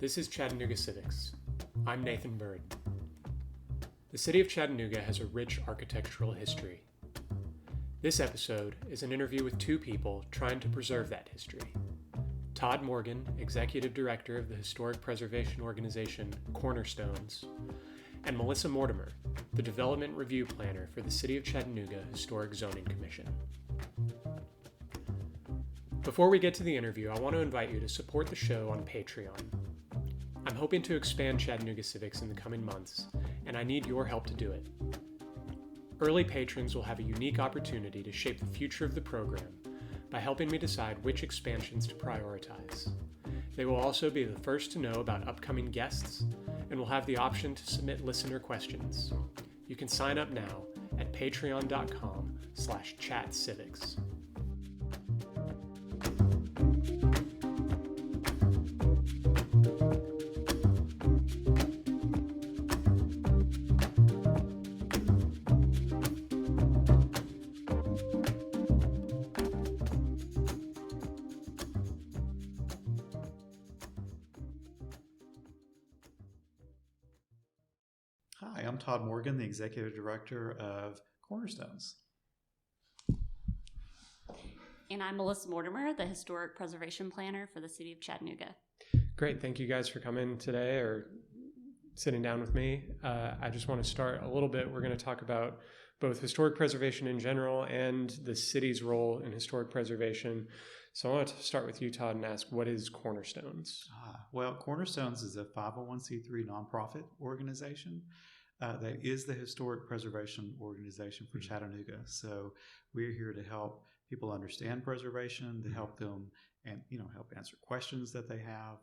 This is Chattanooga Civics. I'm Nathan Bird. The city of Chattanooga has a rich architectural history. This episode is an interview with two people trying to preserve that history. Todd Morgan, Executive Director of the Historic Preservation Organization Cornerstones, and Melisa Mortimer, the Development Review Planner for the City of Chattanooga Historic Zoning Commission. Before we get to the interview, I want to invite you to support the show on Patreon. I'm hoping to expand Chattanooga Civics in the coming months, and I need your help to do it. Early patrons will have a unique opportunity to shape the future of the program by helping me decide which expansions to prioritize. They will also be the first to know about upcoming guests and will have the option to submit listener questions. You can sign up now at patreon.com/chatcivics. Hi, I'm Todd Morgan, the Executive Director of Cornerstones. And I'm Melisa Mortimer, the Historic Preservation Planner for the City of Chattanooga. Great. Thank you guys for coming today or sitting down with me. I just want to start a little bit. We're going to talk about both historic preservation in general and the city's role in historic preservation. So I want to start with you, Todd, and ask, what is Cornerstones? Well, Cornerstones is a 501c3 nonprofit organization that is the historic preservation organization for Chattanooga. So we're here to help people understand preservation, to help them and help answer questions that they have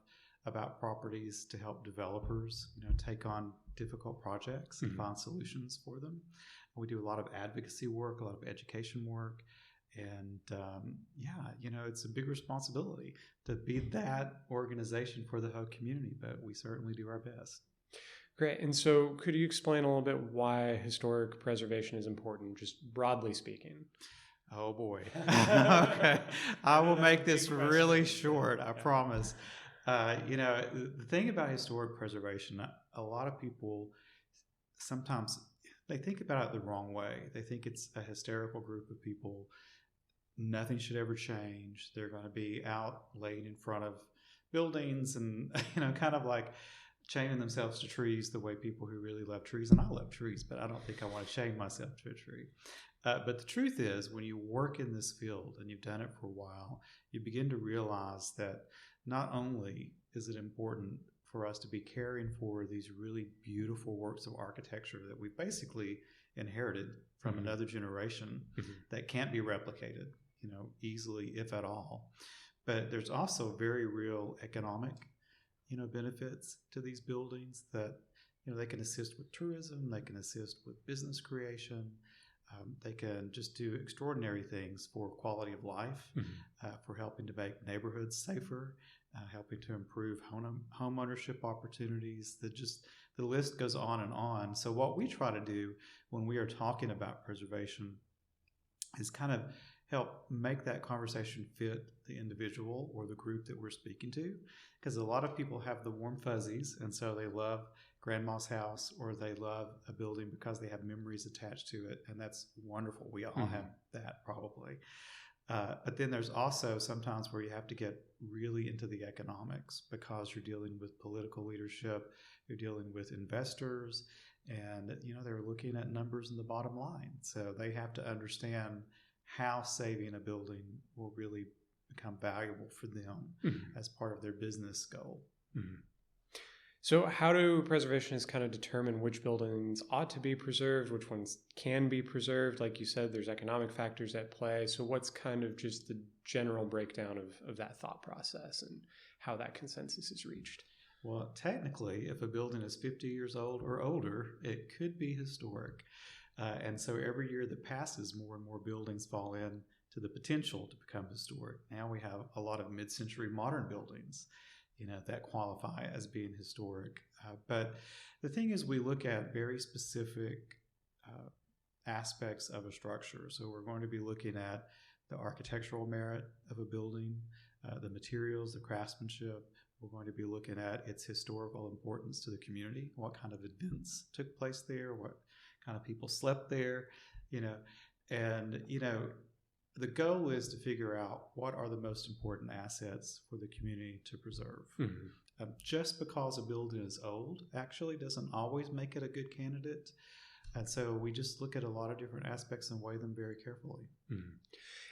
about properties, to help developers take on difficult projects and find solutions for them. We do a lot of advocacy work, a lot of education work. And it's a big responsibility to be that organization for the whole community, but we certainly do our best. Great. And so could you explain a little bit why historic preservation is important, just broadly speaking? Oh, boy. Okay. I will make this really short, I promise. The thing about historic preservation, a lot of people sometimes they think about it the wrong way. They think it's a hysterical group of people. Nothing should ever change. They're going to be out laying in front of buildings and, kind of like chaining themselves to trees the way people who really love trees, and I love trees, but I don't think I want to chain myself to a tree. But the truth is, when you work in this field and you've done it for a while, you begin to realize that not only is it important for us to be caring for these really beautiful works of architecture that we basically inherited from another generation that can't be replicated, easily, if at all. But there's also very real economic, benefits to these buildings that, they can assist with tourism, they can assist with business creation, they can just do extraordinary things for quality of life, for helping to make neighborhoods safer, helping to improve home ownership opportunities. The list goes on and on. So what we try to do when we are talking about preservation is kind of help make that conversation fit the individual or the group that we're speaking to. Because a lot of people have the warm fuzzies, and so they love grandma's house or they love a building because they have memories attached to it, and that's wonderful. We all have that probably. But then there's also sometimes where you have to get really into the economics because you're dealing with political leadership, you're dealing with investors, and they're looking at numbers in the bottom line. So they have to understand how saving a building will really become valuable for them as part of their business goal. So how do preservationists kind of determine which buildings ought to be preserved, which ones can be preserved? Like you said, there's economic factors at play. So what's kind of just the general breakdown of that thought process and how that consensus is reached? Well, technically, if a building is 50 years old or older, it could be historic. And so every year that passes, more and more buildings fall in to the potential to become historic. Now we have a lot of mid-century modern buildings, that qualify as being historic. But the thing is, we look at very specific aspects of a structure. So we're going to be looking at the architectural merit of a building, the materials, the craftsmanship, We're going to be looking at its historical importance to the community, what kind of events took place there, what kind of people slept there, and the goal is to figure out what are the most important assets for the community to preserve. Just because a building is old actually doesn't always make it a good candidate. And so we just look at a lot of different aspects and weigh them very carefully.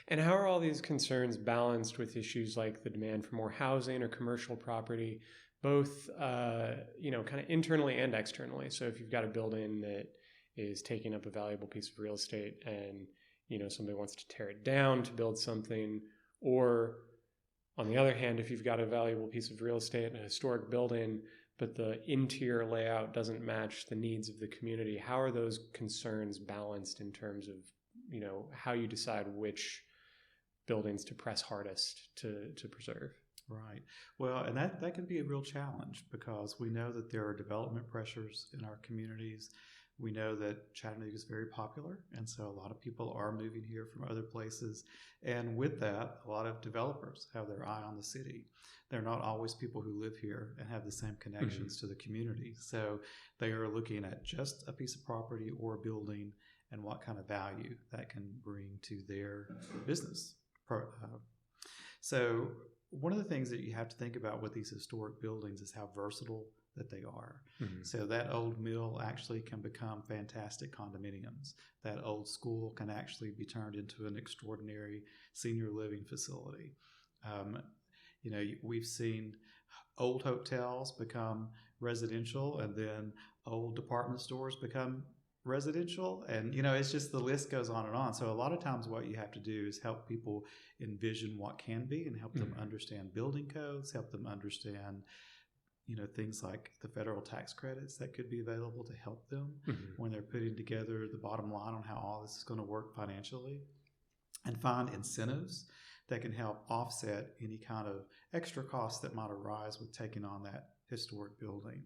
And how are all these concerns balanced with issues like the demand for more housing or commercial property, both, kind of internally and externally? So if you've got a building that is taking up a valuable piece of real estate and, somebody wants to tear it down to build something, or on the other hand, if you've got a valuable piece of real estate and a historic building, but the interior layout doesn't match the needs of the community, how are those concerns balanced in terms of, how you decide which buildings to press hardest to preserve? Right. Well, and that can be a real challenge because we know that there are development pressures in our communities. We know that Chattanooga is very popular, and so a lot of people are moving here from other places. And with that, a lot of developers have their eye on the city. They're not always people who live here and have the same connections to the community. So they are looking at just a piece of property or a building and what kind of value that can bring to their business. So one of the things that you have to think about with these historic buildings is how versatile that they are. So that old mill actually can become fantastic condominiums. That old school can actually be turned into an extraordinary senior living facility. We've seen old hotels become residential, and then old department stores become residential, and it's just the list goes on and on. So a lot of times what you have to do is help people envision what can be and help them understand building codes, help them understand things like the federal tax credits that could be available to help them when they're putting together the bottom line on how all this is going to work financially, and find incentives that can help offset any kind of extra costs that might arise with taking on that historic building.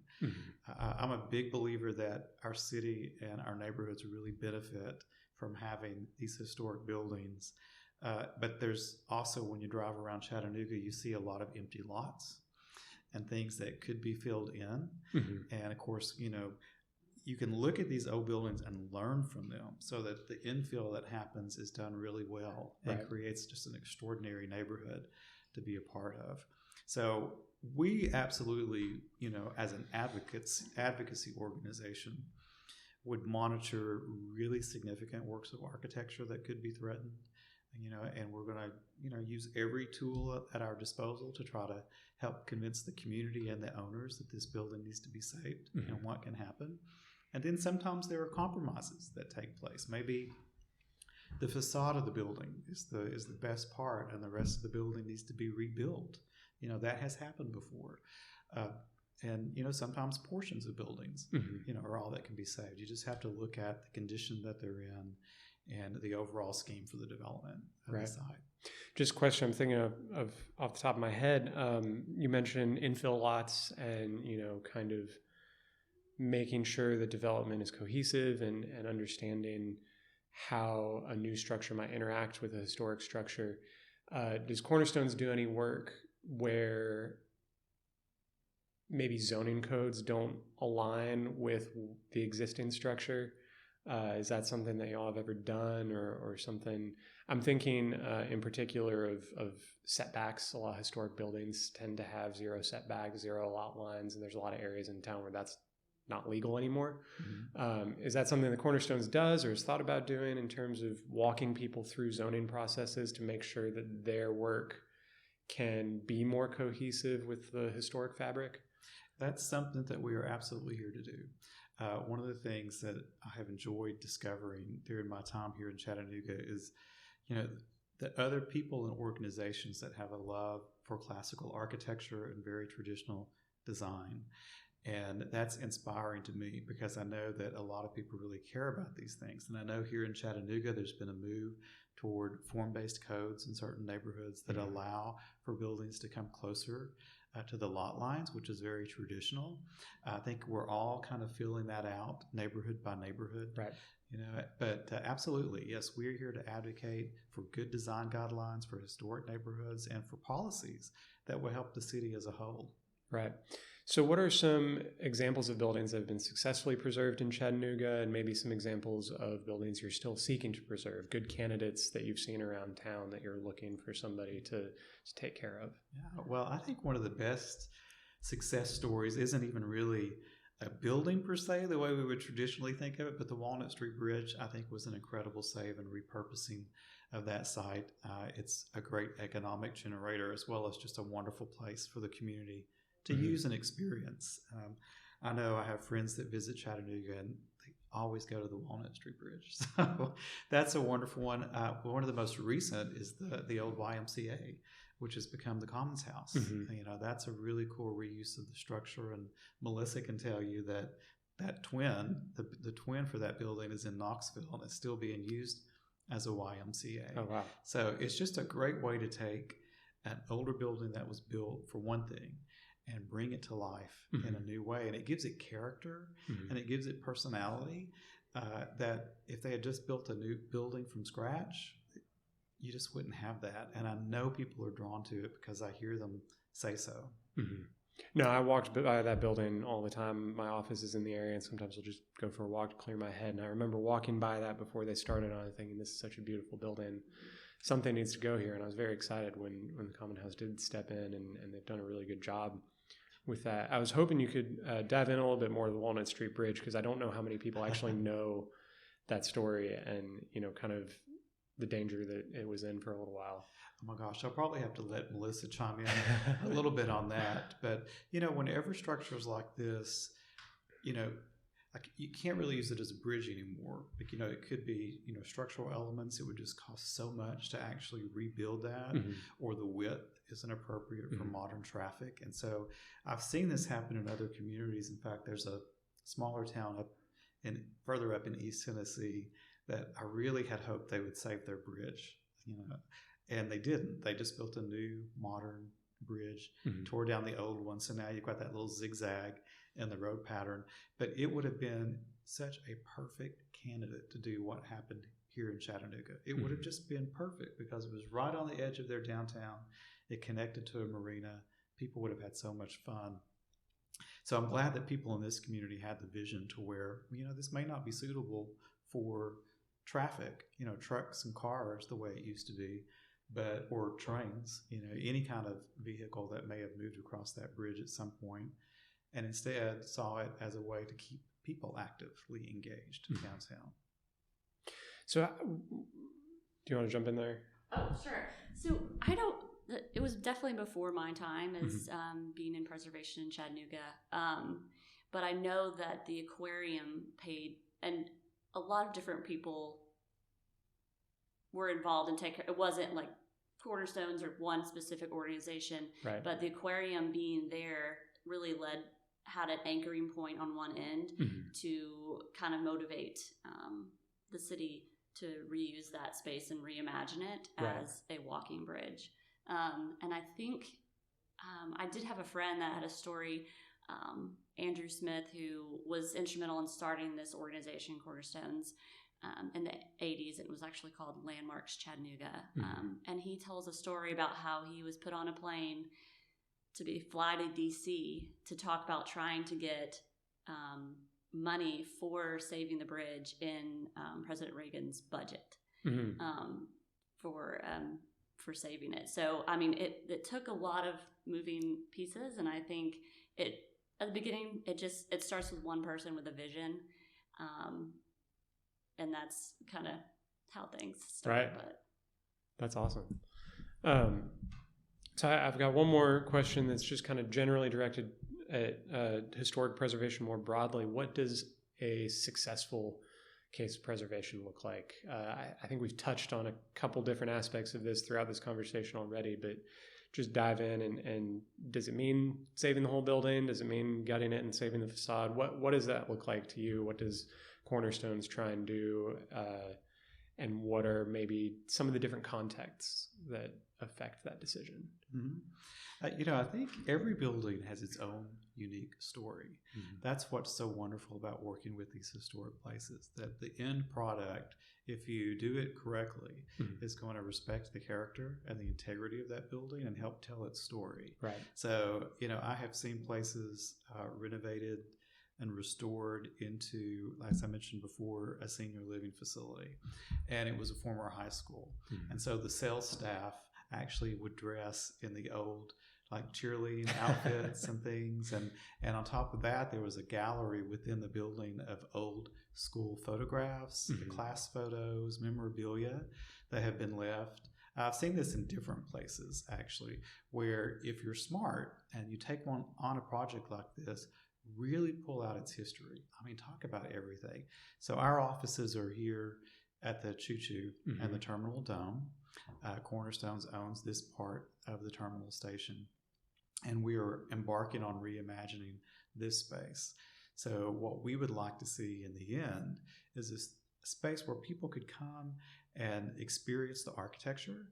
I'm a big believer that our city and our neighborhoods really benefit from having these historic buildings. But there's also, when you drive around Chattanooga, you see a lot of empty lots and things that could be filled in. And of course, you can look at these old buildings and learn from them so that the infill that happens is done really well and creates just an extraordinary neighborhood to be a part of. So we absolutely, as an advocacy organization, would monitor really significant works of architecture that could be threatened. And we're going to, use every tool at our disposal to try to help convince the community and the owners that this building needs to be saved and what can happen. And then sometimes there are compromises that take place. Maybe the facade of the building is the best part, and the rest of the building needs to be rebuilt. That has happened before. And sometimes portions of buildings, are all that can be saved. You just have to look at the condition that they're in and the overall scheme for the development of the site. Just a question I'm thinking of off the top of my head. You mentioned infill lots and, kind of making sure that development is cohesive and understanding how a new structure might interact with a historic structure. Does Cornerstones do any work where maybe zoning codes don't align with the existing structure? Is that something that y'all have ever done or something? I'm thinking in particular of setbacks. A lot of historic buildings tend to have zero setbacks, zero lot lines, and there's a lot of areas in town where that's not legal anymore. Is that something the Cornerstones does or is thought about doing in terms of walking people through zoning processes to make sure that their work can be more cohesive with the historic fabric? That's something that we are absolutely here to do. One of the things that I have enjoyed discovering during my time here in Chattanooga is, that other people and organizations that have a love for classical architecture and very traditional design. And that's inspiring to me because I know that a lot of people really care about these things. And I know here in Chattanooga, there's been a move toward form-based codes in certain neighborhoods that allow for buildings to come closer to the lot lines, which is very traditional. I think we're all kind of feeling that out neighborhood by neighborhood. Right. But absolutely, yes, we're here to advocate for good design guidelines for historic neighborhoods and for policies that will help the city as a whole. Right. So what are some examples of buildings that have been successfully preserved in Chattanooga, and maybe some examples of buildings you're still seeking to preserve, good candidates that you've seen around town that you're looking for somebody to take care of? Yeah, well, I think one of the best success stories isn't even really a building per se, the way we would traditionally think of it, but the Walnut Street Bridge, I think, was an incredible save and repurposing of that site. It's a great economic generator, as well as just a wonderful place for the community to use and experience. I know I have friends that visit Chattanooga, and they always go to the Walnut Street Bridge. So that's a wonderful one. One of the most recent is the old YMCA, which has become the Commons House. You know, that's a really cool reuse of the structure. And Melissa can tell you that twin, the twin for that building is in Knoxville, and it's still being used as a YMCA. Oh, wow. So it's just a great way to take an older building that was built for one thing and bring it to life in a new way. And it gives it character and it gives it personality that if they had just built a new building from scratch, you just wouldn't have that. And I know people are drawn to it because I hear them say so. No, I walked by that building all the time. My office is in the area, and sometimes I'll just go for a walk to clear my head. And I remember walking by that before they started on it, thinking, this is such a beautiful building. Something needs to go here. And I was very excited when the Common House did step in, and they've done a really good job with that. I was hoping you could dive in a little bit more to the Walnut Street Bridge, because I don't know how many people actually know that story and, you know, kind of the danger that it was in for a little while. Oh my gosh, I'll probably have to let Melissa chime in a little bit on that. But, you know, whenever structures like this, you know, like you can't really use it as a bridge anymore. Like, you know, it could be, you know, structural elements. It would just cost so much to actually rebuild that, or the width isn't appropriate for modern traffic. And so I've seen this happen in other communities. In fact, there's a smaller town further up in East Tennessee that I really had hoped they would save their bridge, you know, and they didn't. They just built a new modern bridge, tore down the old one. So now you've got that little zigzag in the road pattern. But it would have been such a perfect candidate to do what happened here in Chattanooga. It would have just been perfect because it was right on the edge of their downtown. It connected to a marina. People would have had so much fun. So I'm glad that people in this community had the vision to where, you know, this may not be suitable for traffic, you know, trucks and cars the way it used to be, or trains, you know, any kind of vehicle that may have moved across that bridge at some point, and instead saw it as a way to keep people actively engaged downtown. So do you want to jump in there? Oh, sure. So it was definitely before my time as being in preservation in Chattanooga. But I know that the aquarium paid, and a lot of different people were involved in it wasn't like Cornerstones or one specific organization, right? But the aquarium being there really had an anchoring point on one end to kind of motivate the city to reuse that space and reimagine it as a walking bridge. And I think I did have a friend that had a story, Andrew Smith, who was instrumental in starting this organization, Cornerstones, in the 80s. It was actually called Landmarks Chattanooga. And he tells a story about how he was put on a plane to fly to D.C. to talk about trying to get money for saving the bridge in President Reagan's budget for saving it. So, I mean, it took a lot of moving pieces, and I think at the beginning, it starts with one person with a vision, and that's kind of how things start. Right. But that's awesome. So I've got one more question that's just kind of generally directed at historic preservation more broadly. What does a successful case of preservation look like? I think we've touched on a couple different aspects of this throughout this conversation already, but just dive in and does it mean saving the whole building? Does it mean gutting it and saving the facade? What does that look like to you? What does Cornerstones try and do? and what are maybe some of the different contexts that affect that decision? I think every building has its own unique story. That's what's so wonderful about working with these historic places, that the end product, if you do it correctly, is going to respect the character and the integrity of that building and help tell its story. Right. So, I have seen places renovated and restored into, as I mentioned before, a senior living facility. And it was a former high school. And so the sales staff actually would dress in the old cheerleading outfits and things. And on top of that, there was a gallery within the building of old school photographs, class photos, memorabilia that have been left. I've seen this in different places, actually, where if you're smart and you take on a project like this, really pull out its history. I mean, talk about everything. So our offices are here at the Choo Choo and the Terminal Dome. Cornerstones owns this part of the terminal station, and we are embarking on reimagining this space. So what we would like to see in the end is this space where people could come and experience the architecture,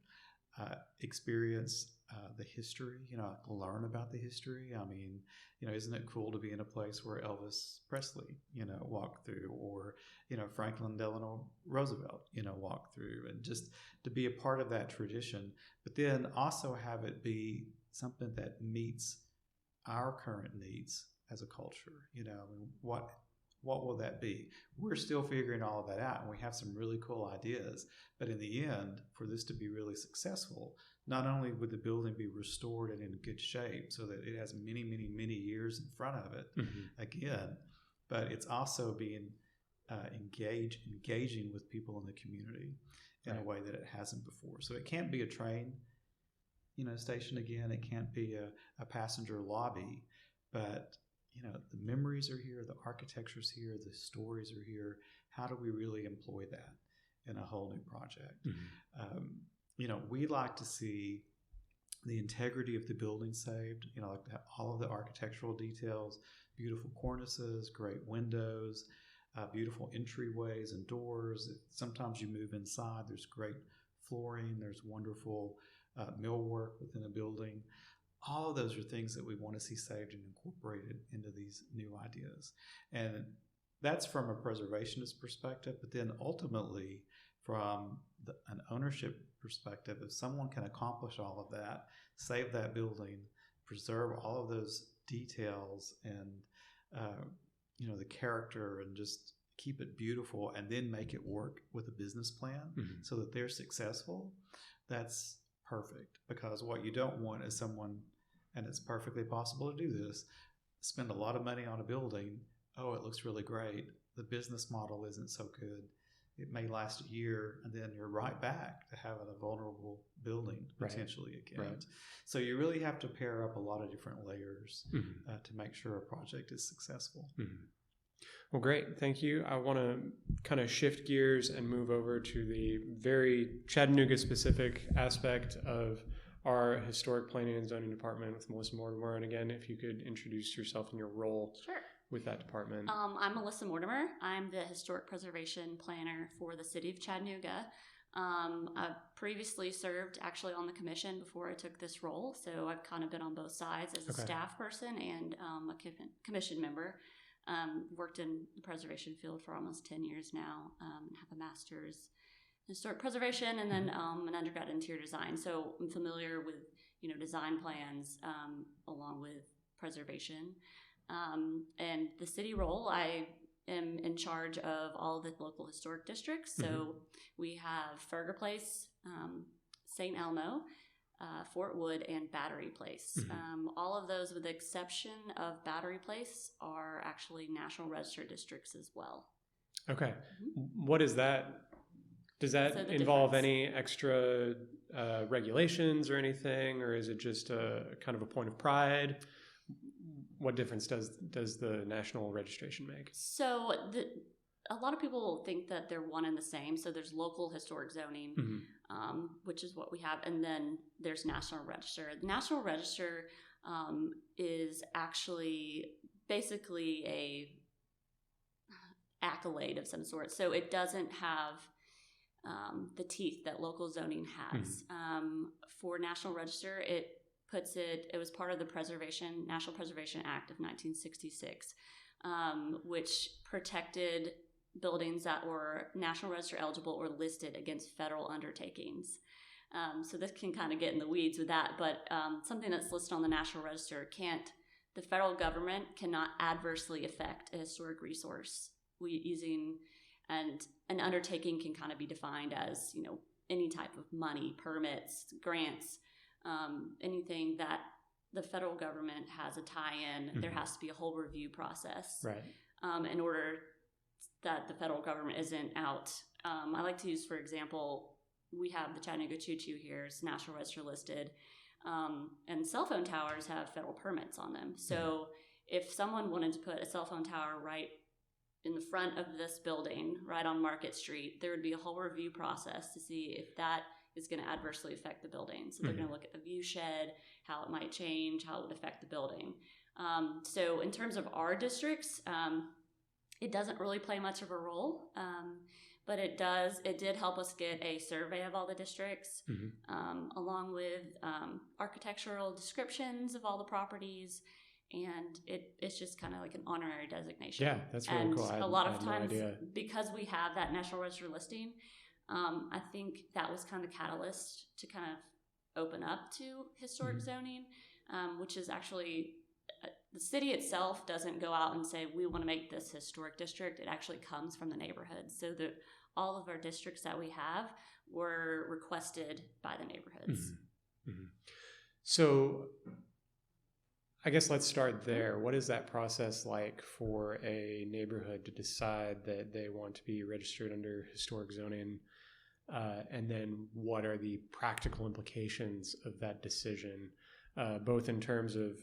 experience the history, learn about the history. I mean, isn't it cool to be in a place where Elvis Presley, walked through, or, Franklin Delano Roosevelt, walked through, and just to be a part of that tradition, but then also have it be something that meets our current needs as a culture. What will that be? We're still figuring all of that out, and we have some really cool ideas. But in the end, for this to be really successful, not only would the building be restored and in good shape so that it has many, many, many years in front of it again, but it's also being engaging with people in the community in a way that it hasn't before. So it can't be a train, station again. It can't be a passenger lobby, but the memories are here, the architecture's here, the stories are here. How do we really employ that in a whole new project? We like to see the integrity of the building saved, like to have all of the architectural details, beautiful cornices, great windows, beautiful entryways and doors. Sometimes you move inside, there's great flooring, there's wonderful millwork within a building. All of those are things that we want to see saved and incorporated into these new ideas. And that's from a preservationist perspective, but then ultimately from an ownership perspective, if someone can accomplish all of that, save that building, preserve all of those details and, the character, and just keep it beautiful, and then make it work with a business plan so that they're successful, that's perfect. Because what you don't want is someone, and it's perfectly possible to do this, spend a lot of money on a building. Oh, it looks really great. The business model isn't so good. It may last a year, and then you're right back to having a vulnerable building potentially again. Right. So you really have to pair up a lot of different layers to make sure a project is successful. Well, great. Thank you. I want to kind of shift gears and move over to the very Chattanooga specific aspect of our historic planning and zoning department with Melisa Mortimer. And again, if you could introduce yourself and your role with that department. I'm Melisa Mortimer. I'm the historic preservation planner for the city of Chattanooga. I previously served actually on the commission before I took this role. So I've kind of been on both sides as a staff person and a commission member. Worked in the preservation field for almost 10 years now, have a master's in historic preservation, and then an undergrad in interior design. So I'm familiar with, design plans along with preservation. And the city role, I am in charge of all the local historic districts. So we have Ferger Place, St. Elmo, Fort Wood, and Battery Place. All of those, with the exception of Battery Place, are actually National Register districts as well. Okay. What is that? Does that involve any extra regulations or anything, or is it just a kind of a point of pride? What difference does the national registration make? So a lot of people think that they're one and the same. So there's local historic zoning, which is what we have, and then there's National Register. The National Register is actually basically a accolade of some sort. So it doesn't have the teeth that local zoning has. For National Register, it was part of the National Preservation Act of 1966, which protected buildings that were National Register eligible or listed against federal undertakings. So this can kind of get in the weeds with that, but something that's listed on the National Register the federal government cannot adversely affect a historic resource and an undertaking can kind of be defined as, any type of money, permits, grants, anything that the federal government has a tie-in, there has to be a whole review process. Right. In order that the federal government isn't out. I like to use, for example, we have the Chattanooga Choo Choo here, it's National Register listed, and cell phone towers have federal permits on them. So if someone wanted to put a cell phone tower right in the front of this building, right on Market Street, there would be a whole review process to see if that is going to adversely affect the building. So they're going to look at the view shed, how it might change, how it would affect the building. So in terms of our districts, it doesn't really play much of a role, but it did help us get a survey of all the districts, along with architectural descriptions of all the properties, and it's just kind of like an honorary designation. Yeah, that's really cool. A lot of times, because we have that National Register listing, I think that was kind of the catalyst to kind of open up to historic zoning, which is actually... the city itself doesn't go out and say, we want to make this historic district. It actually comes from the neighborhood. So that all of our districts that we have were requested by the neighborhoods. So I guess let's start there. What is that process like for a neighborhood to decide that they want to be registered under historic zoning? And then what are the practical implications of that decision? Both in terms of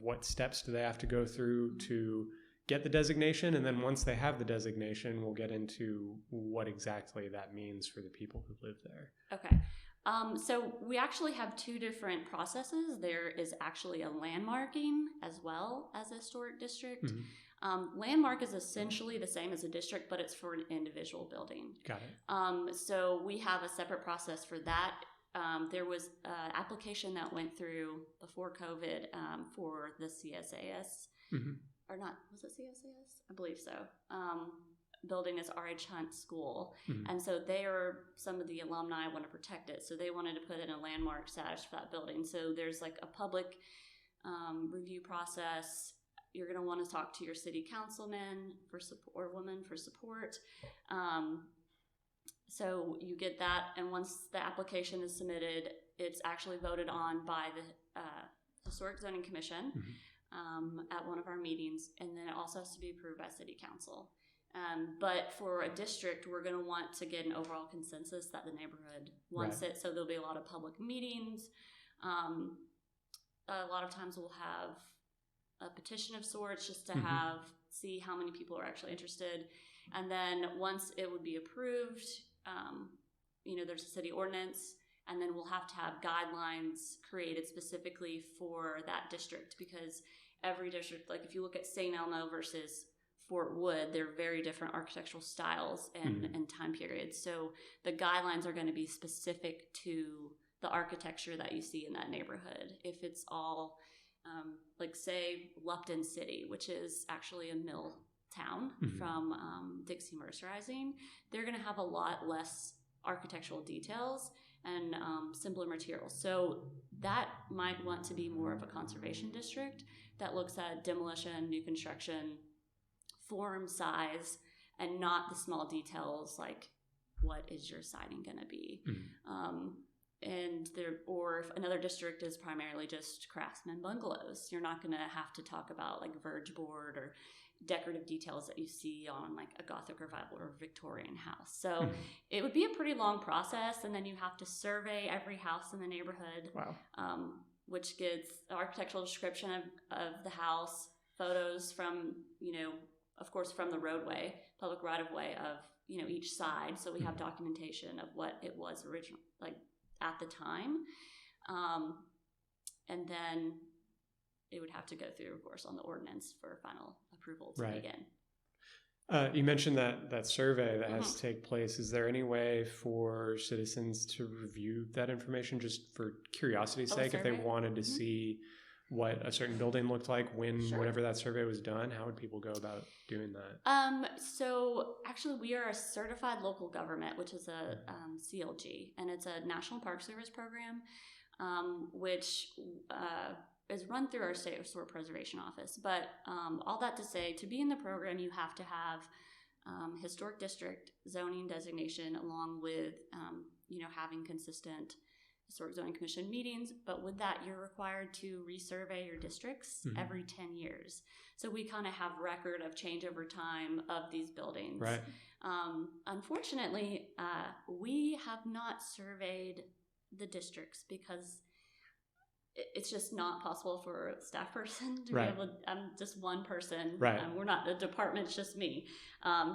what steps do they have to go through to get the designation, and then once they have the designation, we'll get into what exactly that means for the people who live there. Okay. So we actually have two different processes. There is actually a landmarking as well as a historic district. Landmark is essentially the same as a district, but it's for an individual building. Got it. So we have a separate process for that. There was an application that went through before COVID for the CSAS, or not, was it CSAS? I believe so. Building is R.H. Hunt School. And so some of the alumni want to protect it. So they wanted to put in a landmark status for that building. So there's like a public review process. You're going to want to talk to your city councilman or woman for support. So you get that, and once the application is submitted, it's actually voted on by the Historic Zoning Commission at one of our meetings, and then it also has to be approved by City Council. But for a district, we're going to want to get an overall consensus that the neighborhood wants it, so there'll be a lot of public meetings. A lot of times we'll have a petition of sorts just to see how many people are actually interested. And then once it would be approved, there's a city ordinance, and then we'll have to have guidelines created specifically for that district, because every district, like if you look at St. Elmo versus Fort Wood, they're very different architectural styles and time periods. So the guidelines are going to be specific to the architecture that you see in that neighborhood. If it's all, like say Lupton City, which is actually a mill town from Dixie Mercerizing, they're going to have a lot less architectural details and simpler materials. So that might want to be more of a conservation district that looks at demolition, new construction, form, size, and not the small details like what is your siding going to be. Or if another district is primarily just craftsman bungalows, you're not going to have to talk about like verge board or decorative details that you see on like a Gothic revival or Victorian house. So it would be a pretty long process, and then you have to survey every house in the neighborhood. Wow. Which gives the architectural description of the house, photos from, of course, from the roadway, public right of way of, each side. So we have documentation of what it was originally, like at the time. And then it would have to go through, of course, on the ordinance for final approval to begin. You mentioned that survey that has to take place. Is there any way for citizens to review that information just for curiosity's sake? If they wanted to see what a certain building looked like whenever that survey was done, how would people go about doing that? So actually we are a certified local government, which is a CLG, and it's a National Park Service program, which is run through our State Historic Preservation Office. But all that to say, to be in the program, you have to have historic district zoning designation, along with having consistent Historic Zoning Commission meetings. But with that, you're required to resurvey your districts every 10 years. So we kind of have record of change over time of these buildings. Right. Unfortunately, we have not surveyed the districts because it's just not possible for a staff person to be able to, I'm just one person. Right. We're not the department, it's just me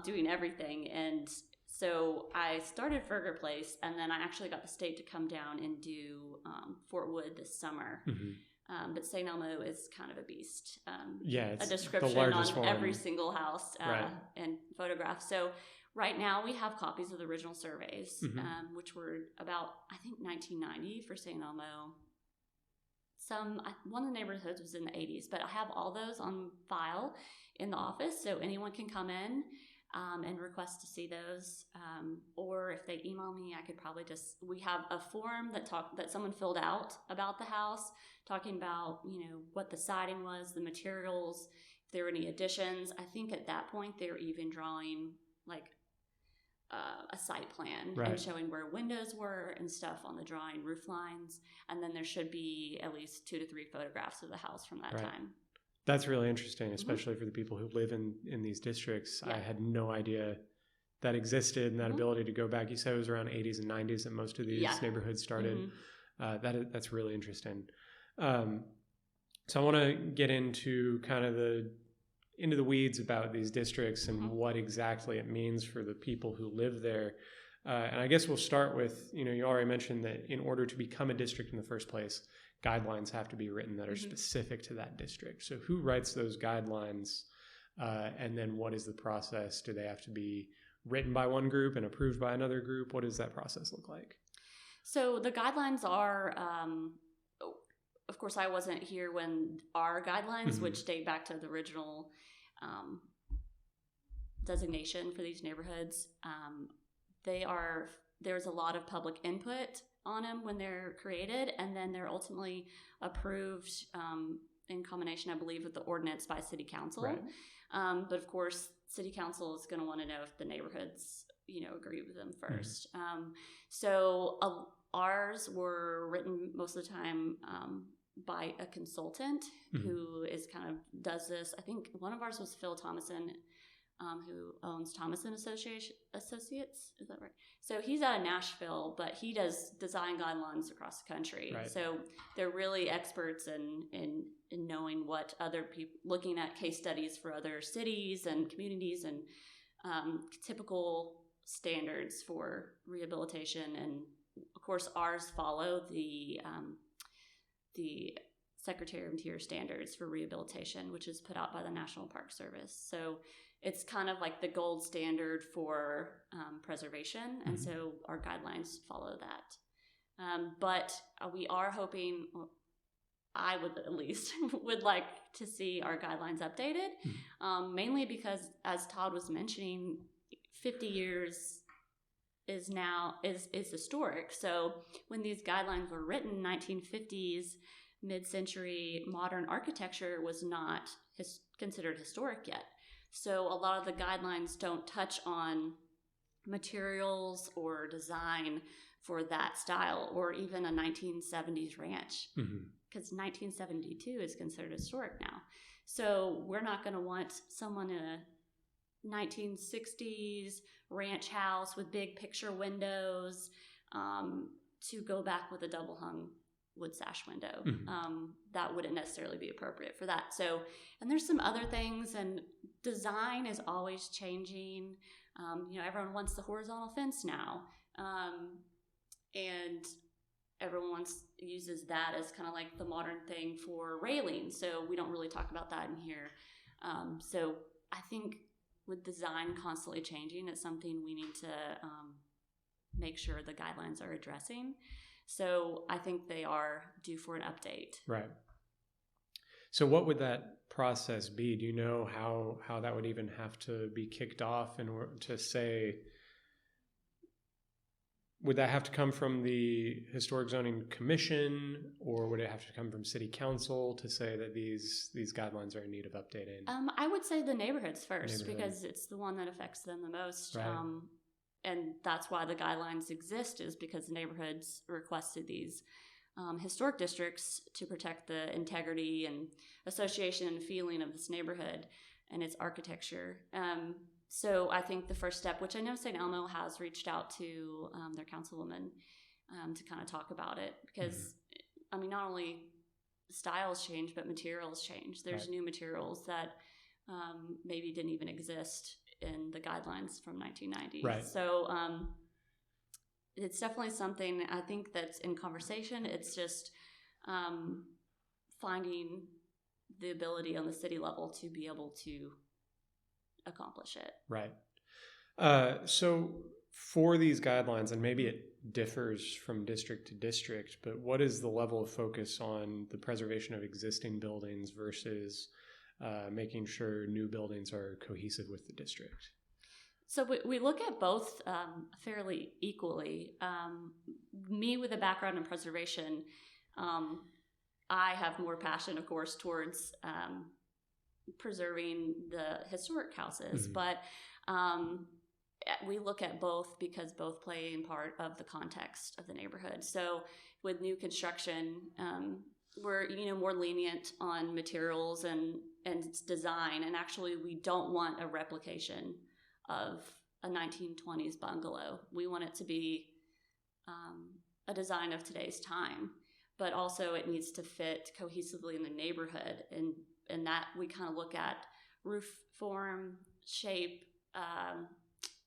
doing everything. And so I started Ferger Place, and then I actually got the state to come down and do Fort Wood this summer. But St. Elmo is kind of a beast. It's a description the largest on one. every single house and photograph. So right now we have copies of the original surveys, which were about, I think, 1990 for St. Elmo. One of the neighborhoods was in the 80s, but I have all those on file in the office, so anyone can come in and request to see those. Or if they email me, I could probably we have a form that someone filled out about the house, talking about, what the siding was, the materials, if there were any additions. I think at that point they were even drawing a site plan and showing where windows were and stuff on the drawing, roof lines, and then there should be at least 2 to 3 photographs of the house from that time. That's really interesting, especially for the people who live in these districts. I had no idea that existed, and that ability to go back. You said it was around 80s and 90s that most of these neighborhoods started. That's really interesting. So I want to get into kind of into the weeds about these districts and what exactly it means for the people who live there. And I guess we'll start with, you already mentioned that in order to become a district in the first place, guidelines have to be written that are specific to that district. So who writes those guidelines? And then what is the process? Do they have to be written by one group and approved by another group? What does that process look like? So the guidelines are, of course, I wasn't here when our guidelines, which date back to the original designation for these neighborhoods, there's a lot of public input on them when they're created, and then they're ultimately approved in combination, I believe, with the ordinance by City Council. But of course, City Council is going to want to know if the neighborhoods, agree with them first. So ours were written most of the time by a consultant who does this. I think one of ours was Phil Thomason, who owns Thomason Associates. Is that right? So he's out of Nashville, but he does design guidelines across the country. So they're really experts in knowing what other people, looking at case studies for other cities and communities and typical standards for rehabilitation. And of course, ours follow the Secretary of Interior standards for rehabilitation, which is put out by the National Park Service. So it's kind of like the gold standard for preservation, and so our guidelines follow that. But we are hoping, I would at least would like to see our guidelines updated, mainly because, as Todd was mentioning, 50 years is historic. So when these guidelines were written, 1950s, mid-century modern architecture was not considered historic yet. So a lot of the guidelines don't touch on materials or design for that style, or even a 1970s ranch, because 1972 is considered historic now. So we're not going to want someone in a 1960s ranch house with big picture windows to go back with a double hung wood sash window. That wouldn't necessarily be appropriate for that. So, and there's some other things, and design is always changing. Everyone wants the horizontal fence now, and everyone uses that as kind of like the modern thing for railing. So we don't really talk about that in here. So I think with design constantly changing, it's something we need to make sure the guidelines are addressing. So I think they are due for an update. Right. So what would that process be? Do you know how that would even have to be kicked off in order to say, would that have to come from the Historic Zoning Commission, or would it have to come from City Council to say that these guidelines are in need of updating? I would say the neighborhoods first, because it's the one that affects them the most. Right. And that's why the guidelines exist, is because the neighborhoods requested these historic districts to protect the integrity and association and feeling of this neighborhood and its architecture. So I think the first step, which I know St. Elmo has reached out to their councilwoman to kind of talk about it, because I mean, not only styles change, but materials change. There's new materials that maybe didn't even exist in the guidelines from 1990. Right. So it's definitely something I think that's in conversation. It's just finding the ability on the city level to be able to accomplish it. Right. So for these guidelines, and maybe it differs from district to district, but what is the level of focus on the preservation of existing buildings versus making sure new buildings are cohesive with the district? So we look at both fairly equally. Me, with a background in preservation, I have more passion, of course, towards preserving the historic houses, but we look at both because both play in part of the context of the neighborhood. So with new construction, we're more lenient on materials and design, and actually we don't want a replication of a 1920s bungalow. We want it to be a design of today's time, but also it needs to fit cohesively in the neighborhood, and that we kind of look at roof form, shape,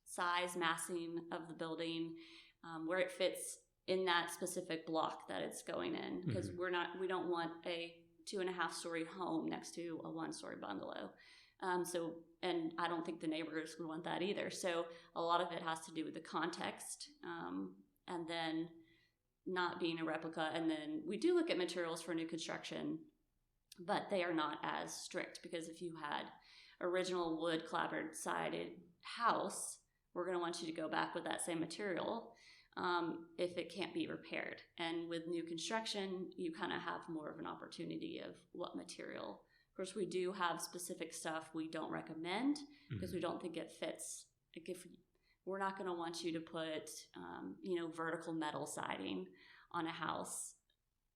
size, massing of the building, where it fits in that specific block that it's going in, because we don't want a 2.5-story home next to a 1-story bungalow. And I don't think the neighbors would want that either. So a lot of it has to do with the context, and then not being a replica. And then we do look at materials for new construction, but they are not as strict, because if you had original wood clapboard sided house, we're going to want you to go back with that same material if it can't be repaired. And with new construction, you kind of have more of an opportunity of what material. Of course, we do have specific stuff we don't recommend because we don't think it fits. Like, if we're not going to want you to put, vertical metal siding on a house,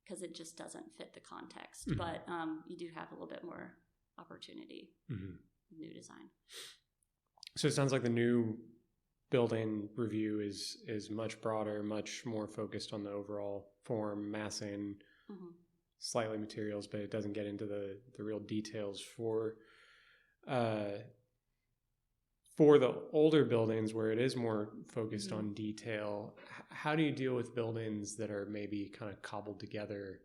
because it just doesn't fit the context. But you do have a little bit more opportunity, new design. So it sounds like the new building review is much broader, much more focused on the overall form, massing, slightly materials, but it doesn't get into the real details for the older buildings where it is more focused on detail. How do you deal with buildings that are maybe kind of cobbled together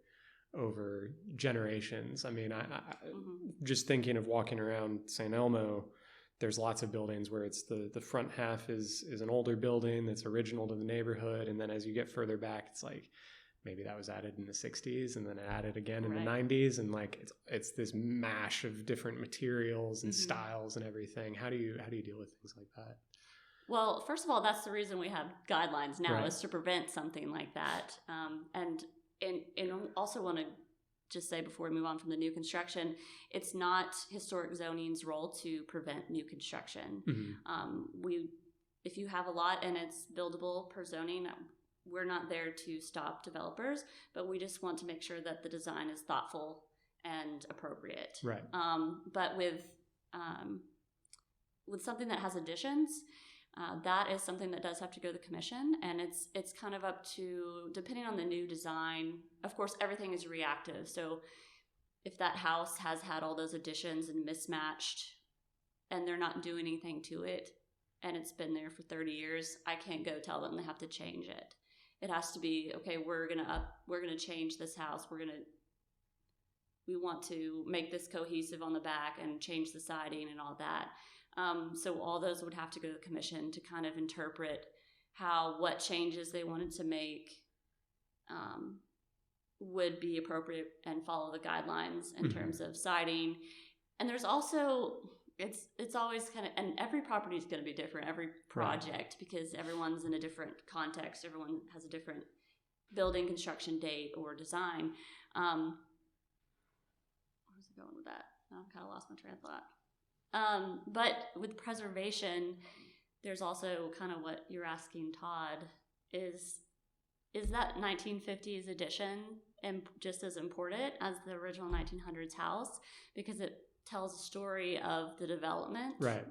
over generations? I mean, I just thinking of walking around St. Elmo, there's lots of buildings where it's the front half is an older building that's original to the neighborhood, and then as you get further back, it's like maybe that was added in the 60s and then added again in the 90s, and like it's this mash of different materials and styles and everything. How do you deal with things like that? Well, first of all, that's the reason we have guidelines now, is to prevent something like that. And also want to just say, before we move on from the new construction, it's not historic zoning's role to prevent new construction. If you have a lot and it's buildable per zoning, we're not there to stop developers, but we just want to make sure that the design is thoughtful and appropriate. Right. But with something that has additions, that is something that does have to go to the commission, and it's kind of up to, depending on the new design. Of course, everything is reactive. So if that house has had all those additions and mismatched, and they're not doing anything to it, and it's been there for 30 years, I can't go tell them they have to change it. It has to be, okay, we're gonna change this house. We want to make this cohesive on the back and change the siding and all that. So all those would have to go to the commission to kind of interpret what changes they wanted to make would be appropriate and follow the guidelines in terms of siding. And there's also, it's always kind of, and every property is going to be different, every project, because everyone's in a different context. Everyone has a different building construction date or design. Where's it going with that? I've kind of lost my train of thought. But with preservation, there's also kind of what you're asking, Todd, is that 1950s edition and just as important as the original 1900s house, because it tells a story of the development. Right.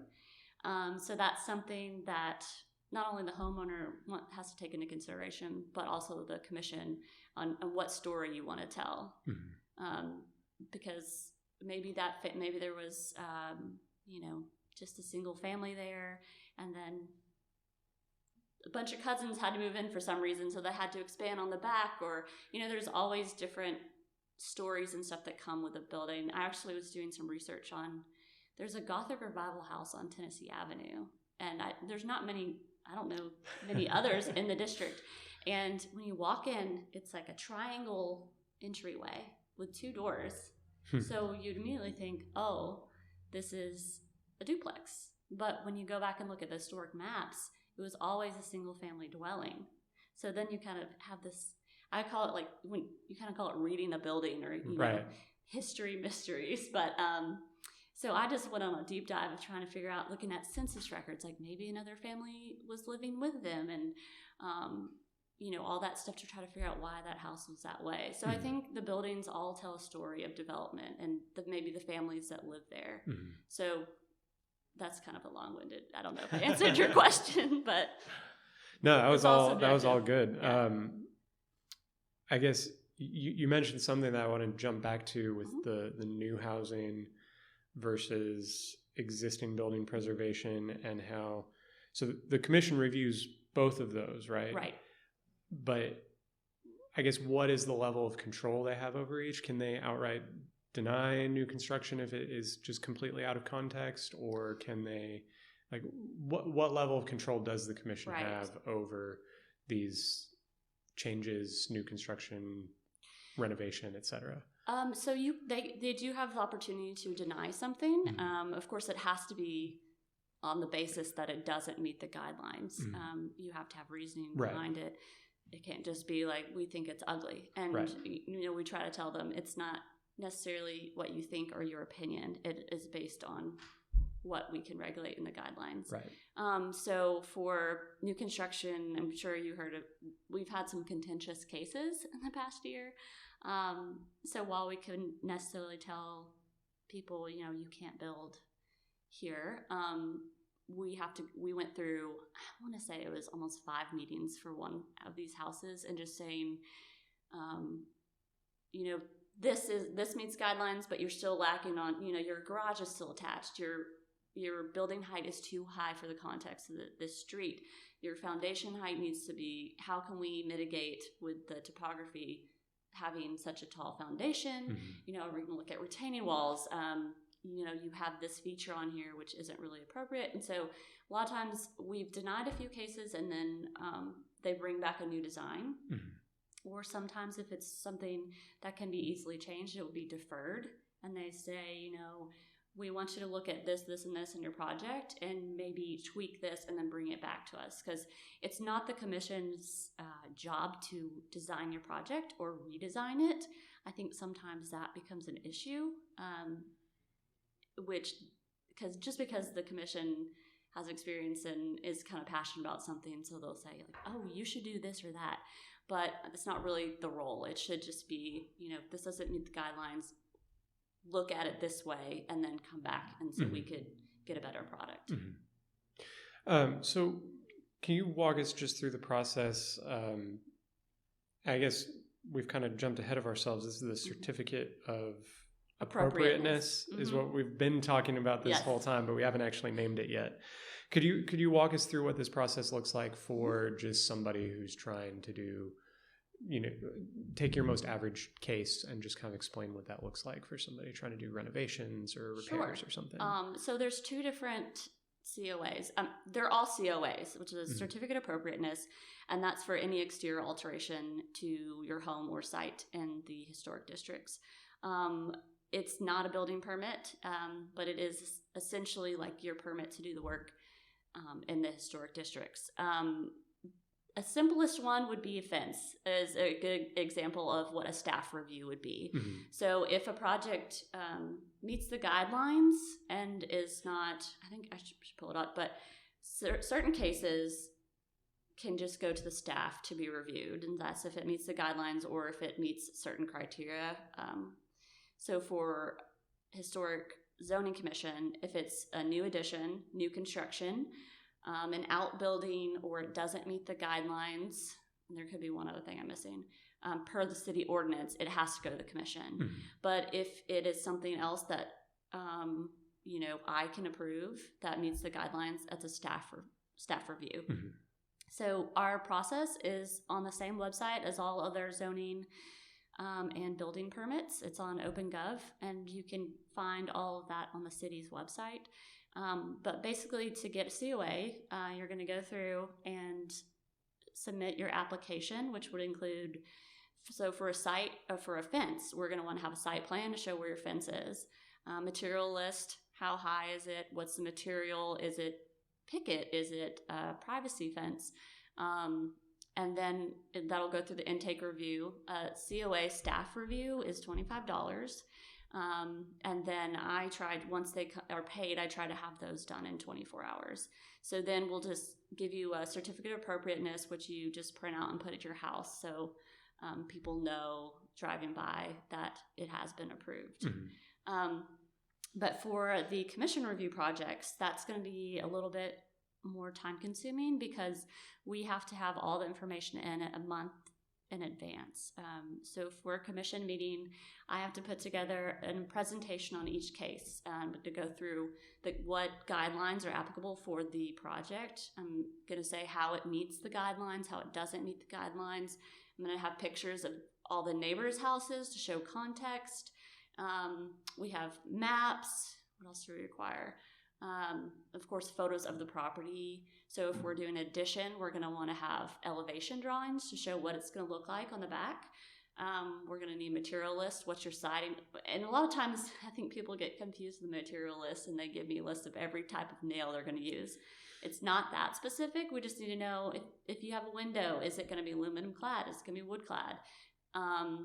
So that's something that not only the homeowner has to take into consideration, but also the commission on what story you want to tell. Because maybe there was, just a single family there, and then a bunch of cousins had to move in for some reason, so they had to expand on the back, or, there's always different stories and stuff that come with a building. I actually was doing some research there's a Gothic Revival house on Tennessee Avenue, and there's not many, I don't know many others in the district. And when you walk in, it's like a triangle entryway with 2 doors. So you'd immediately think, oh, this is a duplex. But when you go back and look at the historic maps, it was always a single family dwelling. So then you kind of have this, I call it when you kind of call it reading a building, or, history mysteries. But, so I just went on a deep dive of trying to figure out, looking at census records, like maybe another family was living with them, and, all that stuff to try to figure out why that house was that way. So I think the buildings all tell a story of development and maybe the families that live there. So that's kind of a long-winded, I don't know if I answered your question, but no, that was all good. Yeah. I guess you mentioned something that I want to jump back to with the new housing versus existing building preservation, and how, so the commission reviews both of those, right? Right. But I guess, what is the level of control they have over each? Can they outright deny new construction if it is just completely out of context, or can they, what level of control does the commission have over these changes, new construction, renovation, etc.? So they do have the opportunity to deny something. Of course, it has to be on the basis that it doesn't meet the guidelines. You have to have reasoning behind it. It can't just be like, we think it's ugly. And, we try to tell them it's not necessarily what you think or your opinion. It is based on what we can regulate in the guidelines. Right. So for new construction, I'm sure you heard of, we've had some contentious cases in the past year. So while we couldn't necessarily tell people, you can't build here, we went through, I want to say it was almost 5 meetings for one of these houses, and just saying, this meets guidelines, but you're still lacking on, your garage is still attached. Your building height is too high for the context of this street. Your foundation height needs to be, how can we mitigate with the topography having such a tall foundation? Are we going to look at retaining walls? You have this feature on here which isn't really appropriate. And so a lot of times we've denied a few cases, and then they bring back a new design. Or sometimes if it's something that can be easily changed, it will be deferred. And they say, we want you to look at this, this, and this in your project, and maybe tweak this and then bring it back to us. Because it's not the commission's job to design your project or redesign it. I think sometimes that becomes an issue. Because the commission has experience and is kind of passionate about something, so they'll say, oh, you should do this or that. But it's not really the role. It should just be, if this doesn't meet the guidelines, look at it this way, and then come back, and so we could get a better product. So can you walk us just through the process? I guess we've kind of jumped ahead of ourselves. This is the certificate of appropriateness is what we've been talking about this whole time, but we haven't actually named it yet. Could you walk us through what this process looks like for just somebody who's trying to do take your most average case and just kind of explain what that looks like for somebody trying to do renovations or repairs or something. So there's two different COAs. They're all COAs, which is a certificate of appropriateness, and that's for any exterior alteration to your home or site in the historic districts. It's not a building permit, but it is essentially like your permit to do the work in the historic districts. A simplest one would be a fence, as a good example of what a staff review would be. So if a project meets the guidelines and is not, I think I should pull it up, but certain cases can just go to the staff to be reviewed, and that's if it meets the guidelines or if it meets certain criteria. So for Historic Zoning Commission, if it's a new addition, new construction, an outbuilding, or it doesn't meet the guidelines, and there could be one other thing I'm missing, per the city ordinance, it has to go to the commission. But if it is something else that, I can approve that meets the guidelines, that's a staff review. So our process is on the same website as all other zoning and building permits. It's on OpenGov, and you can find all of that on the city's website. But basically, to get a COA, you're going to go through and submit your application, which would include, so for a fence, we're going to want to have a site plan to show where your fence is. Material list, how high is it? What's the material? Is it picket? Is it a privacy fence? And then that'll go through the intake review. COA staff review is $25. And then once they are paid, I try to have those done in 24 hours. So then we'll just give you a certificate of appropriateness, which you just print out and put at your house. So people know driving by that it has been approved. But for the commission review projects, that's going to be a little bit more time consuming because we have to have all the information in a month in advance. So for a commission meeting, I have to put together a presentation on each case to go through what guidelines are applicable for the project. I'm going to say how it meets the guidelines, how it doesn't meet the guidelines. I'm going to have pictures of all the neighbors' houses to show context. We have maps. What else do we require? Of course, photos of the property. So if we're doing addition, we're going to want to have elevation drawings to show what it's going to look like on the back. We're going to need material list. What's your siding? And a lot of times, I think people get confused with the material list, and they give me a list of every type of nail they're going to use. It's not that specific. We just need to know if you have a window, is it going to be aluminum clad? Is it going to be wood clad? All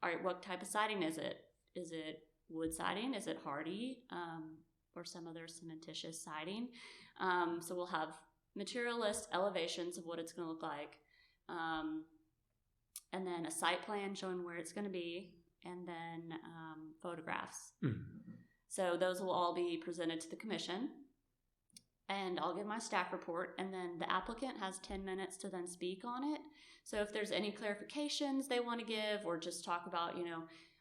right, what type of siding is it? Is it wood siding? Is it hardy? Or some other cementitious siding. So we'll have material list, elevations of what it's going to look like, and then a site plan showing where it's going to be, and then photographs. So those will all be presented to the commission, and I'll give my staff report, and then the applicant has 10 minutes to then speak on it. So if there's any clarifications they want to give, or just talk about,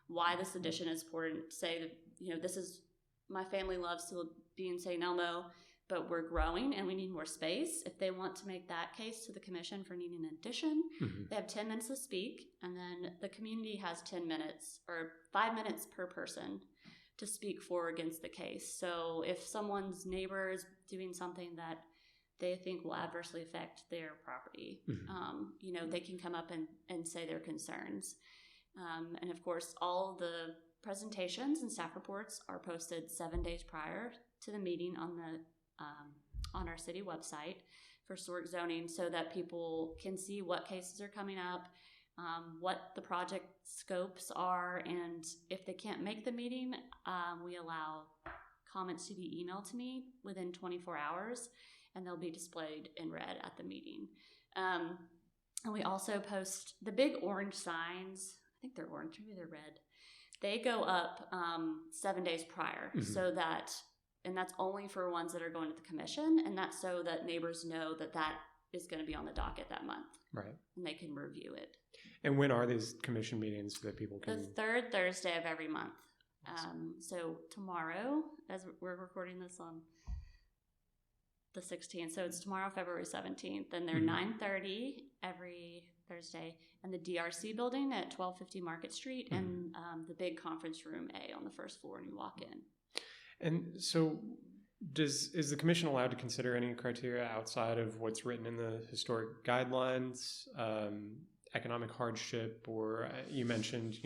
why this addition is important, say that, this is, my family loves to be in St. Elmo, but we're growing and we need more space. If they want to make that case to the commission for needing an addition, they have 10 minutes to speak, and then the community has 10 minutes or 5 minutes per person to speak for or against the case. So if someone's neighbor is doing something that they think will adversely affect their property, they can come up and say their concerns. And of course, all the presentations and staff reports are posted 7 days prior to the meeting on our city website for historic zoning, so that people can see what cases are coming up, what the project scopes are, and if they can't make the meeting, we allow comments to be emailed to me within 24 hours, and they'll be displayed in red at the meeting. And we also post the big orange signs. I think they're orange, maybe they're red. They go up 7 days prior, so that, and that's only for ones that are going to the commission, and that's so that neighbors know that is going to be on the docket that month. Right. And they can review it. And when are these commission meetings so that people can? The third Thursday of every month. Awesome. So tomorrow, as we're recording this on the 16th, so it's tomorrow, February 17th, and they're 9:30 every Thursday, and the DRC building at 1250 Market Street, and the big conference room A on the first floor when you walk in. And so is the commission allowed to consider any criteria outside of what's written in the historic guidelines, economic hardship, or you mentioned,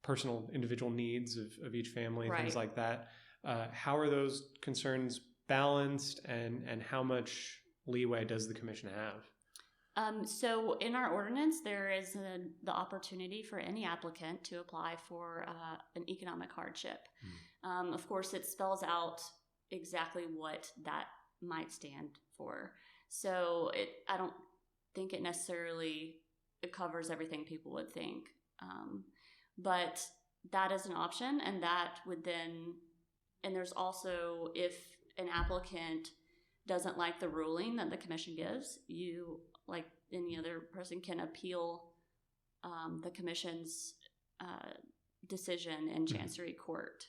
personal individual needs of each family, right. things like that. How are those concerns balanced, and how much leeway does the commission have? So in our ordinance, there is the opportunity for any applicant to apply for an economic hardship. Of course, it spells out exactly what that might stand for. So I don't think it necessarily covers everything people would think. But that is an option, and that would then, and there's also, if an applicant doesn't like the ruling that the commission gives, you, like any other person, can appeal the commission's decision in Chancery Court.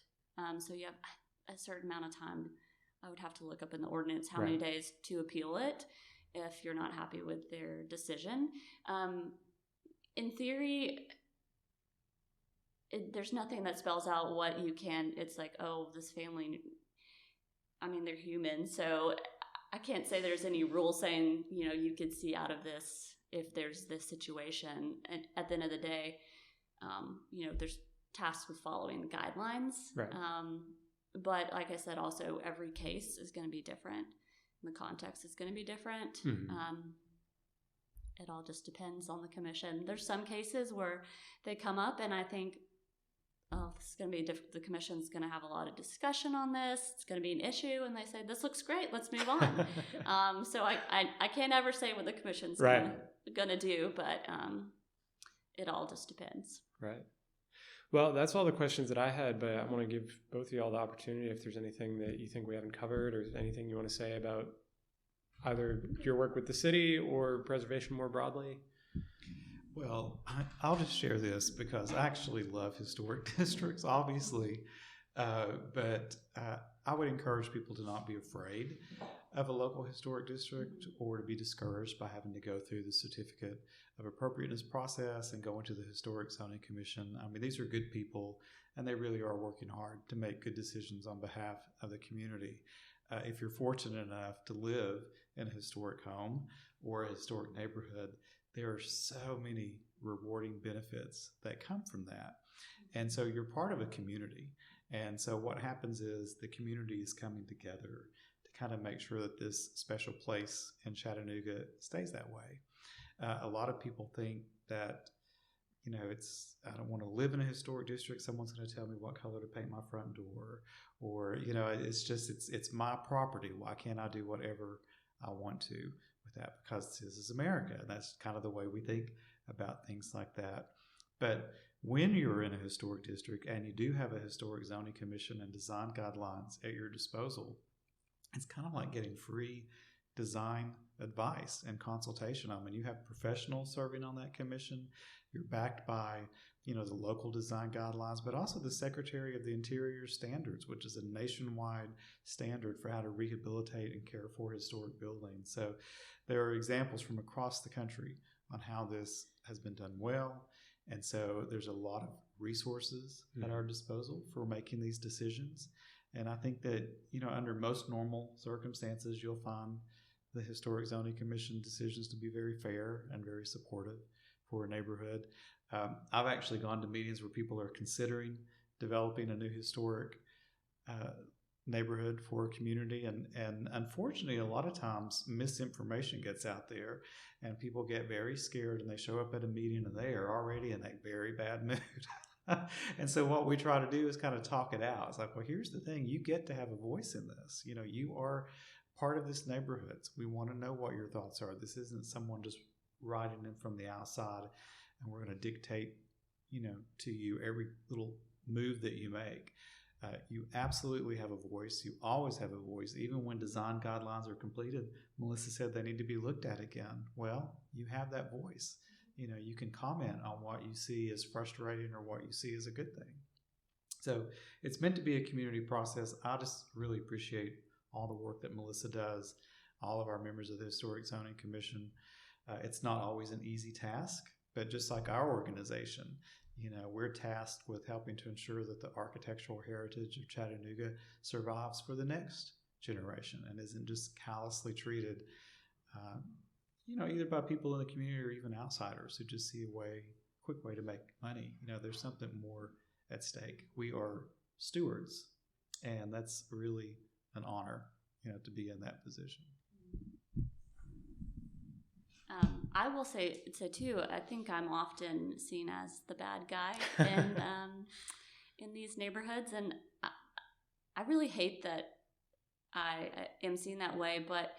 So you have a certain amount of time. I would have to look up in the ordinance how many days to appeal it if you're not happy with their decision. In theory, there's nothing that spells out what you can. It's like, oh, this family, they're human, so I can't say there's any rule saying, you could see out of this if there's this situation. And at the end of the day, there's tasked with following the guidelines. Right. But like I said, also every case is going to be different. The context is going to be different. It all just depends on the commission. There's some cases where they come up and I think, oh, this is going to be the commission's going to have a lot of discussion on this. It's going to be an issue. And they say, this looks great. Let's move on. So I can't ever say what the commission's going to do, but it all just depends. Right. Well, that's all the questions that I had, but I want to give both of y'all the opportunity if there's anything that you think we haven't covered or anything you want to say about either your work with the city or preservation more broadly. Well, I'll just share this because I actually love historic districts, obviously, but I would encourage people to not be afraid of a local historic district or to be discouraged by having to go through the certificate of appropriateness process and go into the Historic Zoning Commission. These are good people, and they really are working hard to make good decisions on behalf of the community. If you're fortunate enough to live in a historic home or a historic neighborhood, there are so many rewarding benefits that come from that. And so you're part of a community. And so what happens is the community is coming together to kind of make sure that this special place in Chattanooga stays that way. A lot of people think that, I don't want to live in a historic district. Someone's going to tell me what color to paint my front door. Or, it's my property. Why can't I do whatever I want to with that? Because this is America. And that's kind of the way we think about things like that. But when you're in a historic district and you do have a historic zoning commission and design guidelines at your disposal, it's kind of like getting free design advice and consultation. You have professionals serving on that commission. You're backed by, the local design guidelines, but also the Secretary of the Interior Standards, which is a nationwide standard for how to rehabilitate and care for historic buildings. So there are examples from across the country on how this has been done well. And so there's a lot of resources at our disposal for making these decisions. And I think that, under most normal circumstances, you'll find the Historic Zoning Commission decisions to be very fair and very supportive for a neighborhood. I've actually gone to meetings where people are considering developing a new historic neighborhood for a community. And unfortunately, a lot of times misinformation gets out there and people get very scared and they show up at a meeting and they are already in a very bad mood. And so what we try to do is kind of talk it out. It's like, well, here's the thing. You get to have a voice in this. You are part of this neighborhood. So we want to know what your thoughts are. This isn't someone just writing in from the outside and we're going to dictate, to you every little move that you make. You absolutely have a voice. You always have a voice. Even when design guidelines are completed, Melisa said they need to be looked at again. Well, you have that voice. You can comment on what you see as frustrating or what you see as a good thing. So it's meant to be a community process. I just really appreciate all the work that Melisa does, all of our members of the Historic Zoning Commission. It's not always an easy task, but just like our organization, we're tasked with helping to ensure that the architectural heritage of Chattanooga survives for the next generation and isn't just callously treated, either by people in the community or even outsiders who just see a quick way to make money. There's something more at stake. We are stewards, and that's really an honor, to be in that position. I will say too, I think I'm often seen as the bad guy in these neighborhoods, and I really hate that I am seen that way. But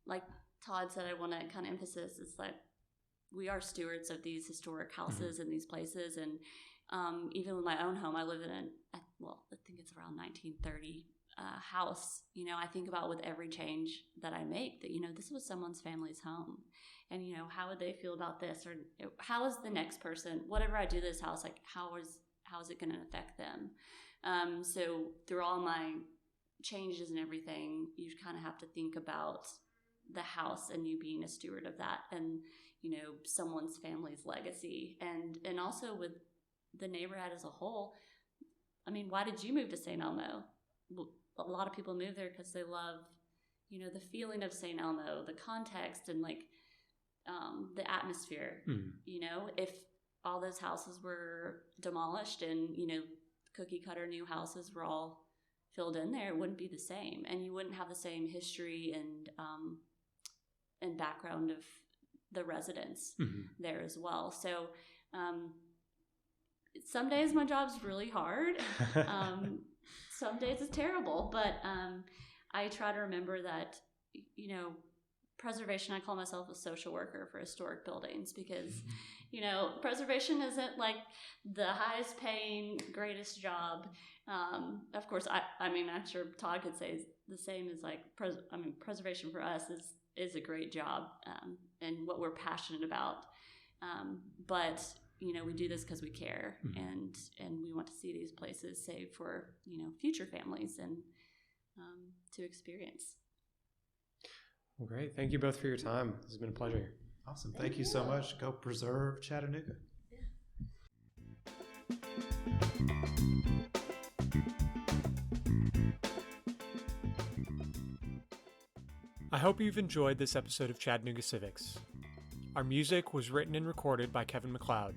like Todd said, I want to kind of emphasize it's like we are stewards of these historic houses and these places, and even with my own home, I live in I think it's around 1930 house. I think about with every change that I make that this was someone's family's home, and how would they feel about this, or how is the next person, whatever I do to this house, like how is it going to affect them? So through all my changes and everything, you kind of have to think about the house and you being a steward of that, and someone's family's legacy, and also with the neighborhood as a whole. I mean, why did you move to St. Elmo? A lot of people move there because they love, the feeling of St. Elmo, the context, and like the atmosphere. If all those houses were demolished and cookie cutter new houses were all filled in there, it wouldn't be the same, and you wouldn't have the same history and background of the residents there as well. So some days my job's really hard. Some days it's terrible, but I try to remember that, preservation, I call myself a social worker for historic buildings because, preservation isn't like the highest paying, greatest job. Of course, I'm sure Todd could say the same as like, preservation for us is a great job and what we're passionate about. But we do this because we care, and we want to see these places saved for future families and to experience. Well, great. Thank you both for your time. This has been a pleasure. Awesome. Thank you so much. Go preserve Chattanooga. I hope you've enjoyed this episode of Chattanooga Civics. Our music was written and recorded by Kevin MacLeod.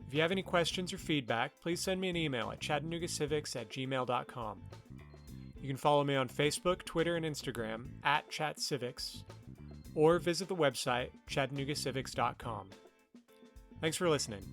If you have any questions or feedback, please send me an email at chattanoogacivics@gmail.com. You can follow me on Facebook, Twitter, and Instagram @ChatCivics, or visit the website chattanoogacivics.com. Thanks for listening.